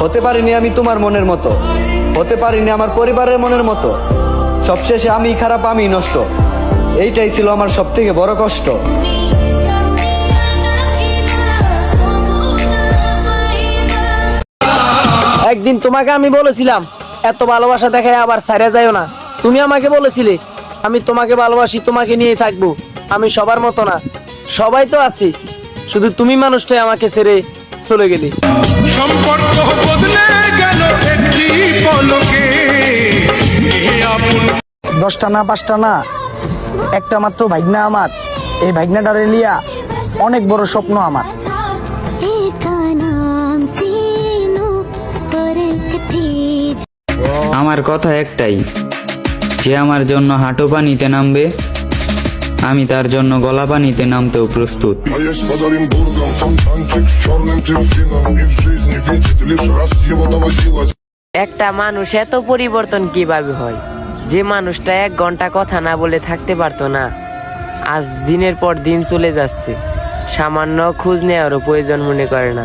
হতে পারিনি আমি তোমার মনের মতো, হতে পারিনি আমার পরিবারের মনের মতো। সবশেষে আমি খারাপ, আমি নষ্ট। এইটাই ছিল আমার সবথেকে বড় কষ্ট। একদিন তোমাকে আমি বলেছিলাম এত ভালোবাসা দেখায় আবার ছাড়া যায়ও না। তুমি আমাকে বলেছিলে আমি তোমাকে ভালোবাসি, তোমাকে নিয়ে থাকবো। আমি সবার মতো না, সবাই তো আছি, শুধু তুমি মানুষটাই আমাকে ছেড়ে চলে গেলি। সম্পর্ক বদলে গেল একটি পলকে। 10টা না 5টা না, একটা মাত্র ভাগনা আমার। এই ভাগনাটারে লিয়া অনেক বড় স্বপ্ন আমার। আমার কথা একটাই, যে আমার জন্য হাঁটু পানিতে নামবে, আমি তার জন্য গলা পানিতে নামতেও প্রস্তুত। А есть под Оренбургом фонтанчик с черным дельфином, и в жизни видит лишь раз его доводилось. একটা মানুষ এত পরিবর্তন কিভাবে হয়? যে মানুষটা 1 ঘন্টা কথা না বলে থাকতে পারতো না, আজ দিনের পর দিন চলে যাচ্ছে, সামান্য খোঁজ নেওয়ারও প্রয়োজন মনে করে না।